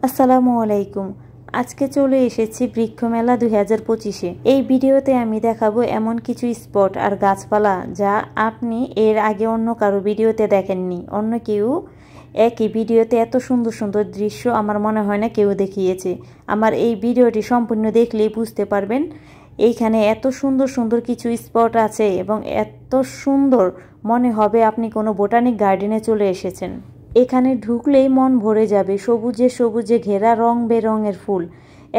আসসালামু আলাইকুম। আজকে চলে এসেছি বৃক্ষ মেলা 2025-এ। এই ভিডিওতে আমি দেখাবো এমন কিছু স্পট আর গাছপালা যা আপনি এর আগে অন্য কারো ভিডিওতে দেখেননি। অন্য কেউ একই ভিডিওতে এত সুন্দর সুন্দর দৃশ্য আমার মনে হয় না কেউ দেখিয়েছে। আমার এই ভিডিওটি সম্পূর্ণ দেখলেই বুঝতে পারবেন এইখানে এত সুন্দর সুন্দর কিছু স্পট আছে এবং এত সুন্দর মনে হবে আপনি কোনো বোটানিক গার্ডেনে চলে এসেছেন। এখানে ঢুকলেই মন ভরে যাবে সবুজে সবুজে ঘেরা রং বেরঙের ফুল।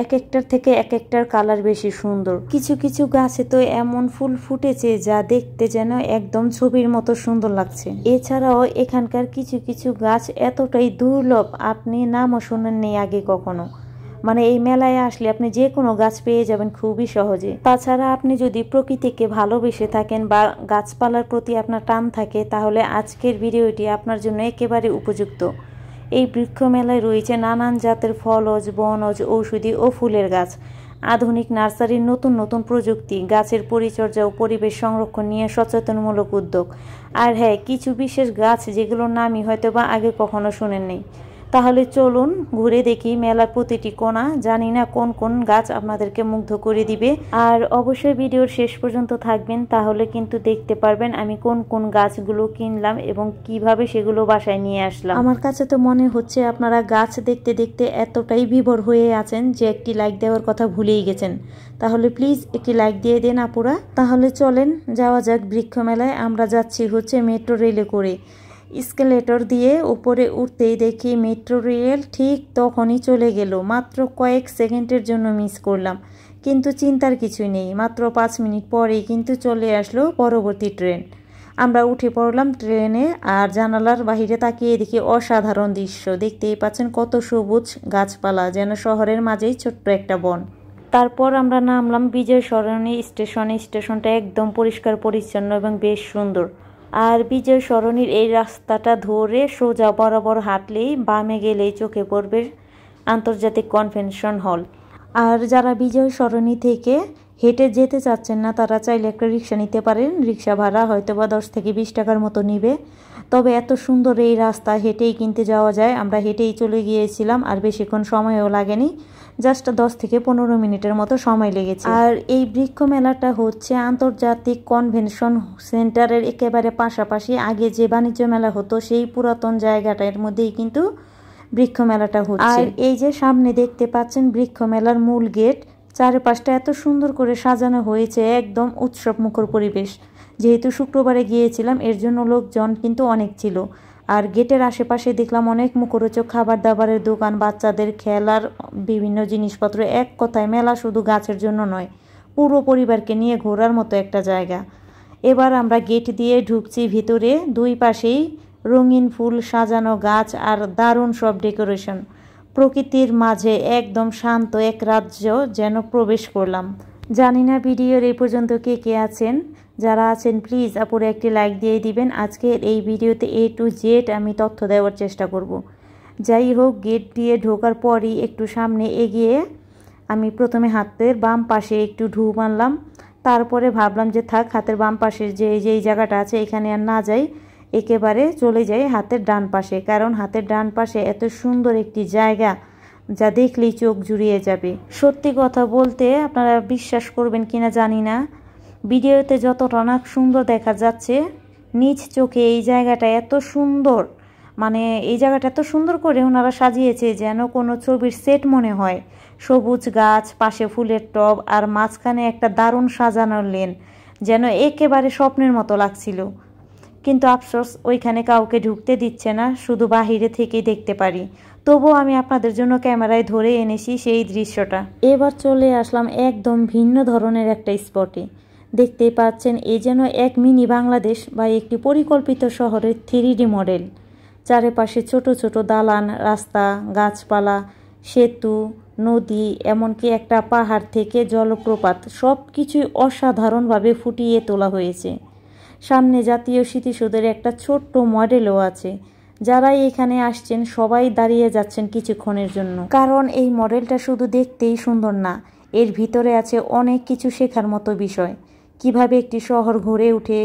এক একটার থেকে এক একটার কালার বেশি সুন্দর। কিছু কিছু গাছে তো এমন ফুল ফুটেছে যা দেখতে যেন একদম ছবির মতো সুন্দর লাগছে। এছাড়াও এখানকার কিছু কিছু গাছ এতটাই দুর্লভ আপনি নামও শুনেননি আগে কখনো। মানে এই মেলায় আসলে আপনি যে কোনো গাছ পেয়ে যাবেন খুবই সহজে। তাছাড়া আপনি যদি প্রকৃতিকে ভালোবেসে থাকেন বা গাছপালার প্রতি আপনার টান থাকে তাহলে আজকের ভিডিওটি আপনার জন্য একেবারে উপযুক্ত। এই বৃক্ষ মেলায় রয়েছে নানান জাতের ফলজ, বনজ, ঔষধি ও ফুলের গাছ, আধুনিক নার্সারির নতুন নতুন প্রযুক্তি, গাছের পরিচর্যা ও পরিবেশ সংরক্ষণ নিয়ে সচেতনমূলক উদ্যোগ, আর হ্যাঁ কিছু বিশেষ গাছ যেগুলোর নামই হয়তো বা আগে কখনো শুনেননি। তাহলে চলুন ঘুরে দেখি মেলার প্রতিটি কোণা। জানি না কোন কোন গাছ আপনাদেরকে মুগ্ধ করে দিবে, আর অবশ্যই ভিডিওর শেষ পর্যন্ত থাকবেন, তাহলে কিন্তু দেখতে পারবেন আমি কোন কোন গাছগুলো কিনলাম এবং কিভাবে সেগুলো বাসায় নিয়ে আসলাম। আমার কাছে তো মনে হচ্ছে আপনারা গাছ দেখতে দেখতে এতটাই বিভোর হয়ে আছেন যে একটি লাইক দেওয়ার কথা ভুলেই গেছেন। তাহলে প্লিজ একটি লাইক দিয়ে দেন আপুরা। তাহলে চলেন যাওয়া যাক বৃক্ষ মেলায়। আমরা যাচ্ছি হচ্ছে মেট্রো রেলে করে। স্কেলেটর দিয়ে উপরে উঠতেই দেখি মেট্রো রেল ঠিক তখনই চলে গেল। মাত্র কয়েক সেকেন্ডের জন্য মিস করলাম, কিন্তু চিন্তার কিছুই নেই। মাত্র 5 মিনিট পরেই কিন্তু চলে আসলো পরবর্তী ট্রেন। আমরা উঠে পড়লাম ট্রেনে, আর জানালার বাহিরে তাকিয়ে দেখি অসাধারণ দৃশ্য। দেখতেই পাচ্ছেন কত সবুজ গাছপালা, যেন শহরের মাঝেই ছোট্ট একটা বন। তারপর আমরা নামলাম বিজয় সরণি স্টেশনে। স্টেশনটা একদম পরিষ্কার পরিচ্ছন্ন এবং বেশ সুন্দর। আর বিজয় সরণির এই রাস্তাটা ধরে সোজা বরাবর হাঁটলেই বামে গেলেই চোখে পড়বে আন্তর্জাতিক কনভেনশন হল। আর যারা বিজয় সরণি থেকে হেঁটে যেতে চাচ্ছেন না তারা চাইলে একটা রিক্সা নিতে পারেন। রিক্সা ভাড়া হয়তো বা 10 থেকে 20 টাকার মতো নিবে। তবে এত সুন্দর এই রাস্তা হেঁটেই কিনতে যাওয়া যায়। আমরা হেঁটেই চলে গিয়েছিলাম, আর বেশিক্ষণ সময়ও লাগেনি, জাস্ট 10 থেকে 15 মিনিটের মতো সময় লেগেছে। আর এই বৃক্ষ মেলাটা হচ্ছে আন্তর্জাতিক কনভেনশন সেন্টারের একেবারে পাশাপাশি। আগে যে বাণিজ্য মেলা হতো সেই পুরাতন জায়গাটার মধ্যেই কিন্তু বৃক্ষ মেলাটা হচ্ছে। আর এই যে সামনে দেখতে পাচ্ছেন বৃক্ষ মেলার মূল গেট, চারপাশটা এত সুন্দর করে সাজানো হয়েছে, একদম উৎসব মুখর পরিবেশ। যেহেতু শুক্রবারে গিয়েছিলাম এর জন্য লোকজন কিন্তু অনেক ছিল। আর গেটের আশেপাশে দেখলাম অনেক মুখরোচক খাবার দাবারের দোকান, বাচ্চাদের খেলার বিভিন্ন জিনিসপত্র। এক কথায় মেলা শুধু গাছের জন্য নয়, পুরো পরিবারকে নিয়ে ঘোরার মতো একটা জায়গা। এবার আমরা গেট দিয়ে ঢুকছি ভিতরে। দুই পাশেই রঙিন ফুল সাজানো গাছ আর দারুণ সব ডেকোরেশন। প্রকৃতির মাঝে একদম শান্ত এক রাজ্য যেন প্রবেশ করলাম। জানি না ভিডিওর এই পর্যন্ত কে কে আছেন। যারা আছেন প্লিজ আপুরে একটি লাইক দিয়ে দিবেন। আজকের এই ভিডিওতে A to Z আমি তথ্য দেওয়ার চেষ্টা করব। যাই হোক, গেট দিয়ে ঢোকার পরই একটু সামনে এগিয়ে আমি প্রথমে হাতের বাম পাশে একটু ঢু মারলাম। তারপরে ভাবলাম যে থাক, হাতের বাম পাশের যেই জায়গাটা আছে এখানে আর না যাই, একেবারে চলে যাই হাতের ডান পাশে। কারণ হাতের ডান পাশে এত সুন্দর একটি জায়গা যা দেখলেই চোখ জুড়িয়ে যাবে। সত্যি কথা বলতে আপনারা বিশ্বাস করবেন কিনা জানি না, ভিডিওতে যতটা না সুন্দর দেখা যাচ্ছে নিজ চোখে এই জায়গাটা এত সুন্দর, মানে এই জায়গাটা এত সুন্দর করে ওনারা সাজিয়েছে যেন কোনো ছবির সেট মনে হয়। সবুজ গাছ, পাশে ফুলের টব, আর মাঝখানে একটা দারুণ সাজানো লেন, যেন একেবারে স্বপ্নের মতো লাগছিল। কিন্তু আফসোস ওইখানে কাউকে ঢুকতে দিচ্ছে না, শুধু বাহিরে থেকেই দেখতে পারি। তবুও আমি আপনাদের জন্য ক্যামেরায় ধরে এনেছি সেই দৃশ্যটা। এবার চলে আসলাম একদম ভিন্ন ধরনের একটা স্পটে। দেখতেই পাচ্ছেন এ যেন এক মিনি বাংলাদেশ বা একটি পরিকল্পিত শহরের 3D মডেল। চারপাশে ছোট ছোট দালান, রাস্তা, গাছপালা, সেতু, নদী, এমনকি একটা পাহাড় থেকে জলপ্রপাত, সব কিছুই অসাধারণভাবে ফুটিয়ে তোলা হয়েছে। সামনে জাতীয় স্মৃতিসৌধের একটা ছোট্ট মডেলও আছে। যারাই এখানে আসছেন সবাই দাঁড়িয়ে যাচ্ছেন কিছুক্ষণের জন্য, কারণ এই মডেলটা শুধু দেখতেই সুন্দর না, এর ভিতরে আছে অনেক কিছু শেখার মতো বিষয়। কিভাবে একটি শহর গড়ে ওঠে,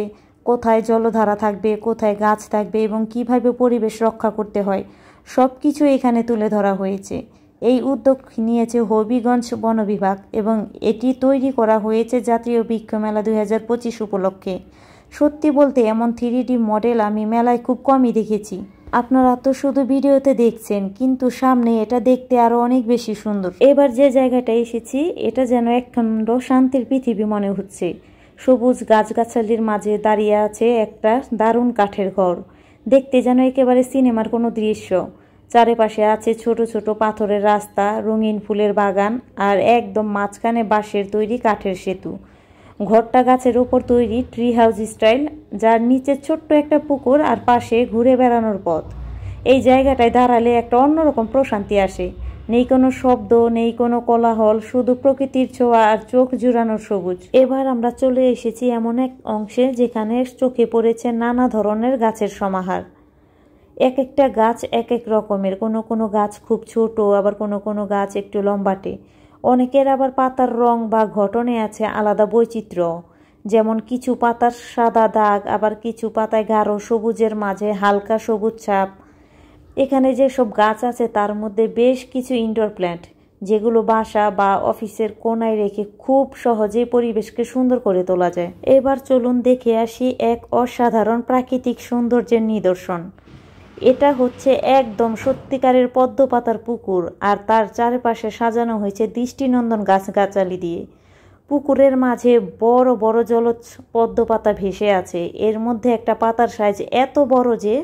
কোথায় জলধারা থাকবে, কোথায় গাছ থাকবে এবং কিভাবে পরিবেশ রক্ষা করতে হয়, সব কিছু এখানে তুলে ধরা হয়েছে। এই উদ্যোগ নিয়েছে হবিগঞ্জ বন বিভাগ এবং এটি তৈরি করা হয়েছে জাতীয় বৃক্ষ মেলা 2025 উপলক্ষে। সত্যি বলতে এমন 3D মডেল আমি মেলায় খুব কমই দেখেছি। আপনারা তো শুধু ভিডিওতে দেখছেন, কিন্তু সামনে এটা দেখতে আরো অনেক বেশি সুন্দর। এবার যে জায়গাটায় এসেছি এটা যেন একখণ্ড শান্তির পৃথিবী মনে হচ্ছে। সবুজ গাছগাছালির মাঝে দাঁড়িয়ে আছে একটা দারুণ কাঠের ঘর, দেখতে যেন একেবারে সিনেমার কোনো দৃশ্য। চারিপাশে আছে ছোট ছোট পাথরের রাস্তা, রঙিন ফুলের বাগান আর একদম মাঝখানে বাঁশের তৈরি কাঠের সেতু। ঘরটা গাছের উপর তৈরি, ট্রি হাউস স্টাইল, যার নিচে ছোট্ট একটা পুকুর আর পাশে ঘুরে বেড়ানোর পথ। এই জায়গাটায় দাঁড়ালে একটা অন্যরকম প্রশান্তি আসে। নেই কোনো শব্দ, নেই কোনো কোলাহল, শুধু প্রকৃতির ছোঁয়া আর চোখ জুড়ানোর সবুজ। এবার আমরা চলে এসেছি এমন এক অংশে যেখানে চোখে পড়েছে নানা ধরনের গাছের সমাহার। এক একটা গাছ এক এক রকমের, কোনো কোনো গাছ খুব ছোট, আবার কোনো কোনো গাছ একটু লম্বাটে। অনেকের আবার পাতার রং বা গঠনে আছে আলাদা বৈচিত্র্য, যেমন কিছু পাতার সাদা দাগ, আবার কিছু পাতায় গাঢ় সবুজের মাঝে হালকা সবুজ ছাপ। এখানে যেসব গাছ আছে তার মধ্যে বেশ কিছু ইনডোর প্ল্যান্ট, যেগুলো বাসা বা অফিসের কোনায় রেখে খুব সহজেই পরিবেশকে সুন্দর করে তোলা যায়। এবার চলুন দেখে আসি এক অসাধারণ প্রাকৃতিক সৌন্দর্যের নিদর্শন। এটা হচ্ছে একদম সত্যিকারের পদ্ম পাতার পুকুর, আর তার চারপাশে সাজানো হয়েছে দৃষ্টিনন্দন গাছগাছালি দিয়ে। পুকুরের মাঝে বড় বড় জলজ পদ্ম পাতা ভেসে আছে। এর মধ্যে একটা পাতার সাইজ এত বড় যে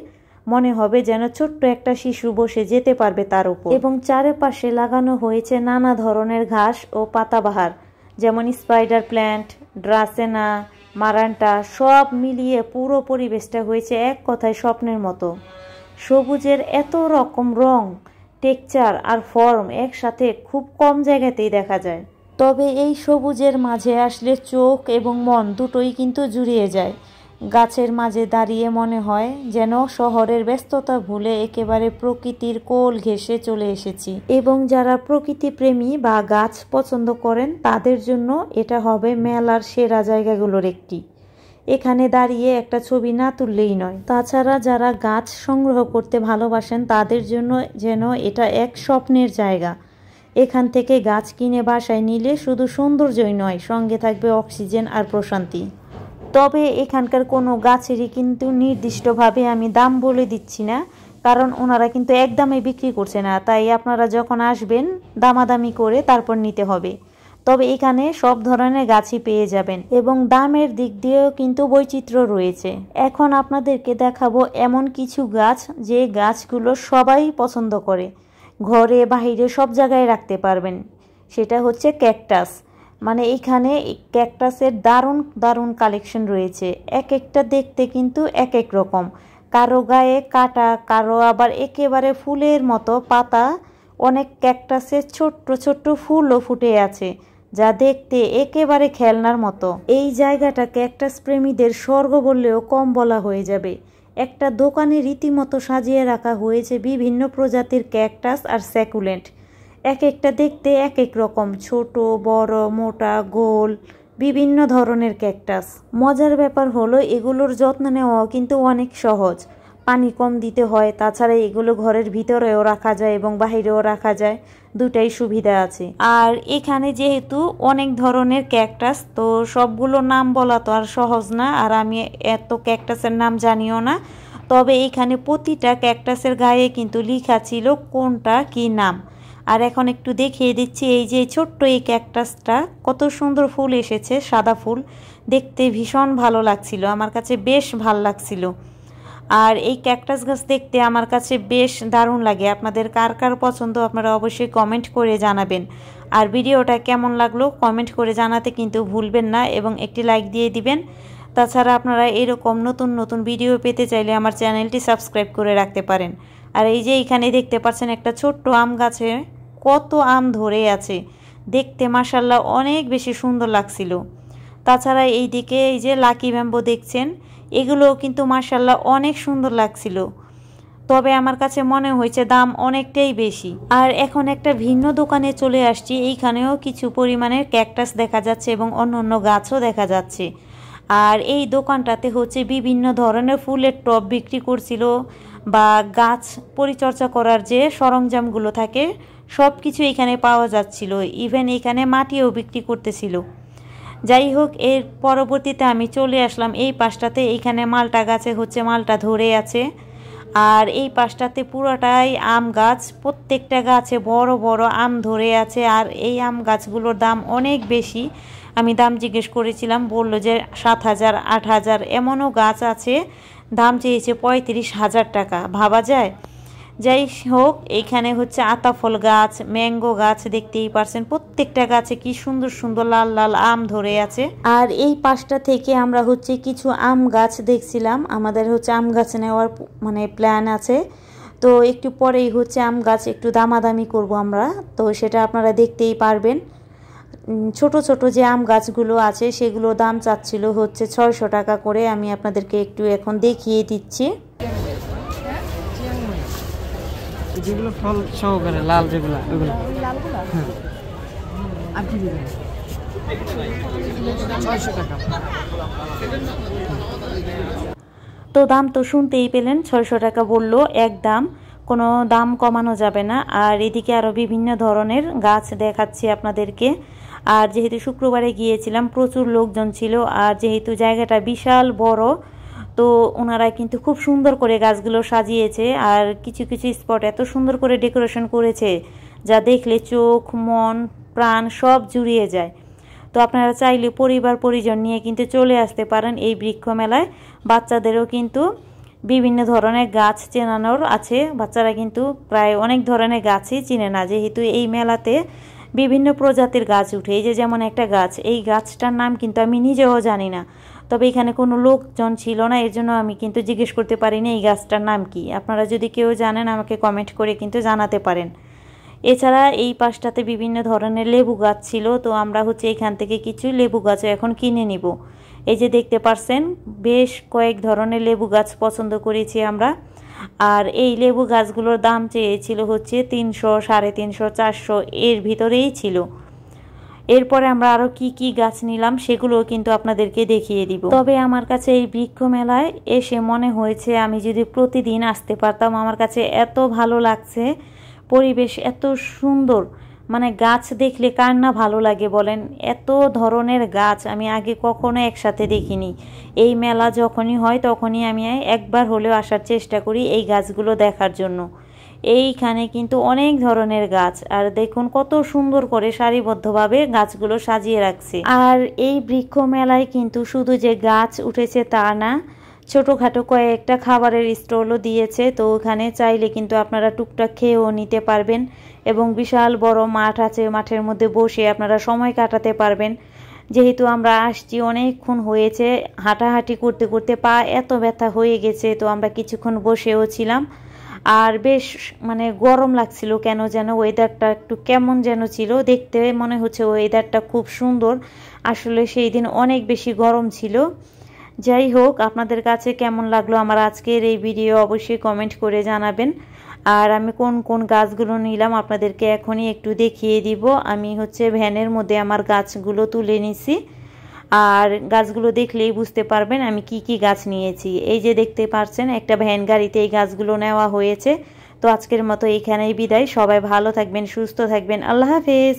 মনে হবে যেন ছোট্ট একটা শিশু বসে যেতে পারবে তার উপর। এবং চারপাশে লাগানো হয়েছে নানা ধরনের ঘাস ও পাতাবাহার, যেমন স্পাইডার প্ল্যান্ট, ড্রাসেনা, মারান্টা, সব মিলিয়ে পুরো পরিবেশটা হয়েছে এক কথায় স্বপ্নের মতো। সবুজের এত রকম রং, টেক্সচার আর ফর্ম একসাথে খুব কম জায়গাতেই দেখা যায়। তবে এই সবুজের মাঝে আসলে চোখ এবং মন দুটোই কিন্তু জুড়িয়ে যায়। গাছের মাঝে দাঁড়িয়ে মনে হয় যেন শহরের ব্যস্ততা ভুলে একেবারে প্রকৃতির কোল ঘেঁষে চলে এসেছি। এবং যারা প্রকৃতি প্রেমী বা গাছ পছন্দ করেন তাদের জন্য এটা হবে মেলার সেরা জায়গাগুলোর একটি। এখানে দাঁড়িয়ে একটা ছবি না তুললেই নয়। তাছাড়া যারা গাছ সংগ্রহ করতে ভালোবাসেন তাদের জন্য যেন এটা এক স্বপ্নের জায়গা। এখান থেকে গাছ কিনে বাসায় নিলে শুধু সৌন্দর্যই নয়, সঙ্গে থাকবে অক্সিজেন আর প্রশান্তি। তবে এখানকার কোনো গাছেরই কিন্তু নির্দিষ্টভাবে আমি দাম বলে দিচ্ছি না, কারণ ওনারা কিন্তু একদমই বিক্রি করছে না। তাই আপনারা যখন আসবেন দামাদামি করে তারপর নিতে হবে। তবে এখানে সব ধরনের গাছই পেয়ে যাবেন এবং দামের দিক দিয়েও কিন্তু বৈচিত্র্য রয়েছে। এখন আপনাদেরকে দেখাবো এমন কিছু গাছ যে গাছগুলো সবাই পছন্দ করে, ঘরে বাইরে সব জায়গায় রাখতে পারবেন। সেটা হচ্ছে ক্যাকটাস। মানে এখানে ক্যাকটাসের দারুণ দারুণ কালেকশন রয়েছে। এক একটা দেখতে কিন্তু এক এক রকম, কারো গায়ে কাটা, কারো আবার একেবারে ফুলের মতো পাতা। অনেক ক্যাকটাসের ছোট্ট ছোট্ট ফুলও ফুটে আছে, যা দেখতে একেবারে খেলনার মতো। এই জায়গাটা ক্যাকটাস প্রেমীদের স্বর্গ বললেও কম বলা হয়ে যাবে। একটা দোকানে রীতিমতো সাজিয়ে রাখা হয়েছে বিভিন্ন প্রজাতির ক্যাকটাস আর স্যাকুলেন্ট। এক একটা দেখতে এক এক রকম, ছোট, বড়, মোটা, গোল, বিভিন্ন ধরনের ক্যাকটাস। মজার ব্যাপার হলো এগুলোর যত্ন নেওয়াও কিন্তু অনেক সহজ। পানি কম দিতে হয়, তাছাড়া এগুলো ঘরের ভিতরেও রাখা যায় এবং বাহিরেও রাখা যায়, দুটাই সুবিধা আছে। আর এখানে যেহেতু অনেক ধরনের ক্যাকটাস, তো সবগুলো নাম বলা তো আর সহজ না, আর আমি এত ক্যাকটাসের নাম জানিও না। তবে এখানে প্রতিটা ক্যাকটাসের গায়ে কিন্তু লেখা ছিল কোনটা কি নাম। আর এখন একটু দেখিয়ে দিচ্ছি, এই যে ছোট্ট এই ক্যাকটাসটা কত সুন্দর ফুল এসেছে, সাদা ফুল, দেখতে ভীষণ ভালো লাগছিল, আমার কাছে বেশ ভালো লাগছিল। আর এই ক্যাকটাস গাছ দেখতে আমার কাছে বেশ দারুণ লাগে। আপনাদের কার কার পছন্দ আপনারা অবশ্যই কমেন্ট করে জানাবেন। আর ভিডিওটা কেমন লাগলো কমেন্ট করে জানাতে কিন্তু ভুলবেন না এবং একটি লাইক দিয়ে দিবেন। তাছাড়া আপনারা এরকম নতুন নতুন ভিডিও পেতে চাইলে আমার চ্যানেলটি সাবস্ক্রাইব করে রাখতে পারেন। আর এই যে এখানে দেখতে পাচ্ছেন একটা ছোট্ট আম গাছে কত আম ধরে আছে, দেখতে মাশাআল্লাহ অনেক বেশি সুন্দর লাগছিল। তাছাড়া এই দিকে এই যে লাকি ব্যাম্বো দেখছেন, এগুলোও কিন্তু মাশাআল্লাহ অনেক সুন্দর লাগছিল। তবে আমার কাছে মনে হয়েছে দাম অনেকটাই বেশি। আর এখন একটা ভিন্ন দোকানে চলে আসছি, এইখানেও কিছু পরিমাণের ক্যাকটাস দেখা যাচ্ছে এবং অন্য গাছও দেখা যাচ্ছে। আর এই দোকানটাতে হচ্ছে বিভিন্ন ধরনের ফুলের টব বিক্রি করছিল, বা গাছ পরিচর্যা করার যে সরঞ্জামগুলো থাকে সব কিছু এখানে পাওয়া যাচ্ছিল, ইভেন এখানে মাটিও বিক্রি করতেছিল। যাই হোক, এর পরবর্তীতে আমি চলে আসলাম এই পাশটাতে। এইখানে মালটা গাছে হচ্ছে মালটা ধরে আছে, আর এই পাশটাতে পুরোটাই আম গাছ, প্রত্যেকটা গাছে বড় বড় আম ধরে আছে। আর এই আম গাছগুলোর দাম অনেক বেশি। আমি দাম জিজ্ঞেস করেছিলাম, বললো যে 7,000 8,000, এমনও গাছ আছে দাম চেয়েছে 35,000 টাকা, ভাবা যায়। যাই হোক, এইখানে হচ্ছে আতাফল গাছ, ম্যাঙ্গো গাছ, দেখতেই পারছেন প্রত্যেকটা গাছে কি সুন্দর সুন্দর লাল লাল আম ধরে আছে। আর এই পাশটা থেকে আমরা হচ্ছে কিছু আম গাছ দেখছিলাম, আমাদের হচ্ছে আম গাছ নেওয়ার মানে প্ল্যান আছে। তো একটু পরেই হচ্ছে আম গাছ একটু দামাদামি করব আমরা, তো সেটা আপনারা দেখতেই পারবেন। ছোট ছোট যে আম গাছগুলো আছে সেগুলো দাম চাচ্ছিল হচ্ছে 600 টাকা করে। আমি আপনাদেরকে একটু এখন দেখিয়ে দিচ্ছি। যেগুলো ফল সহকারে লাল, যেগুলো ওগুলো হ্যাঁ, আর কি দিবেন? 600 টাকা। তো দাম তো শুনতেই পেলেন, 600 টাকা বললো একদম, কোনো দাম কমানো যাবে না। আর এদিকে আরও বিভিন্ন ধরনের গাছ দেখাচ্ছি আপনাদেরকে। আর যেহেতু শুক্রবারে গিয়েছিলাম, প্রচুর লোকজন ছিল, আর যেহেতু জায়গাটা বিশাল বড়, তো ওনারা কিন্তু খুব সুন্দর করে গাছগুলো সাজিয়েছে। আর কিছু কিছু স্পট এত সুন্দর করে ডেকোরেশন করেছে যা দেখলে চোখ মন প্রাণ সব জুড়িয়ে যায়। তো আপনারা চাইলে পরিবার পরিজন নিয়ে কিন্তু চলে আসতে পারেন এই বৃক্ষ মেলায়। বাচ্চাদেরও কিন্তু বিভিন্ন ধরনের গাছ চেনানোর আছে, বাচ্চারা কিন্তু প্রায় অনেক ধরনের গাছই চিনে না, যেহেতু এই মেলাতে বিভিন্ন প্রজাতির গাছ উঠে। এই যে যেমন একটা গাছ, এই গাছটার নাম কিন্তু আমি নিজেও জানি না, তবে এখানে কোনো লোকজন ছিল না, এর জন্য আমি কিন্তু জিজ্ঞেস করতে পারিনি এই গাছটার নাম কি। আপনারা যদি কেউ জানেন আমাকে কমেন্ট করে কিন্তু জানাতে পারেন। এছাড়া এই পাশটাতে বিভিন্ন ধরনের লেবু গাছ ছিল, তো আমরা হচ্ছে এখান থেকে কিছু লেবু গাছও এখন কিনে নিব। এই যে দেখতে পারছেন বেশ কয়েক ধরনের লেবু গাছ পছন্দ করেছি আমরা। আর এই লেবু গাছগুলোর দাম চেয়েছিল হচ্ছে 300, 350, 400 এর ভিতরেই ছিল। এরপরে আমরা আরও কি কি গাছ নিলাম সেগুলো কিন্তু আপনাদেরকে দেখিয়ে দিব। তবে আমার কাছে এই বৃক্ষ মেলায় এসে মনে হয়েছে আমি যদি প্রতিদিন আসতে পারতাম। আমার কাছে এত ভালো লাগছে, পরিবেশ এত সুন্দর, মানে গাছ দেখলে কার না ভালো লাগে বলেন। এত ধরনের গাছ আমি আগে কখনো একসাথে দেখিনি। এই মেলা যখনই হয় তখনই আমি একবার হলেও আসার চেষ্টা করি এই গাছগুলো দেখার জন্য। এইখানে কিন্তু অনেক ধরনের গাছ, আর দেখুন কত সুন্দর করে সারিবদ্ধভাবে গাছগুলো সাজিয়ে রাখছে। আর এই বৃক্ষ মেলায় কিন্তু শুধু যে গাছ উঠেছে তা না, ছোটোখাটো কয়েকটা খাবারের স্টলও দিয়েছে। তো ওখানে চাইলে কিন্তু আপনারা টুকটাক খেয়েও নিতে পারবেন, এবং বিশাল বড় মাঠ আছে, মাঠের মধ্যে বসে আপনারা সময় কাটাতে পারবেন। যেহেতু আমরা আসছি অনেকক্ষণ হয়েছে, হাঁটাহাঁটি করতে করতে পা এত ব্যথা হয়ে গেছে, তো আমরা কিছুক্ষণ বসেও ছিলাম। আর বেশ মানে গরম লাগছিল কেন যেন, ওয়েদারটা একটু কেমন যেন ছিল, দেখতে মনে হচ্ছে ওয়েদারটা খুব সুন্দর, আসলে সেই দিন অনেক বেশি গরম ছিল। যাই হোক, আপনাদের কাছে কেমন লাগলো আমার আজকের এই ভিডিও অবশ্যই কমেন্ট করে জানাবেন। আর আমি কোন কোন গাছগুলো নিলাম আপনাদেরকে এখনই একটু দেখিয়ে দিব। আমি হচ্ছে ভ্যানের মধ্যে আমার গাছগুলো তুলে নিছি, আর গাছগুলো দেখলেই বুঝতে পারবেন আমি কি কি গাছ নিয়েছি। এই যে দেখতে পাচ্ছেন একটা ভ্যান গাড়িতে এই গাছগুলো নেওয়া হয়েছে। তো আজকের মতো এখানেই বিদায়, সবাই ভালো থাকবেন, সুস্থ থাকবেন, আল্লাহ হাফেজ।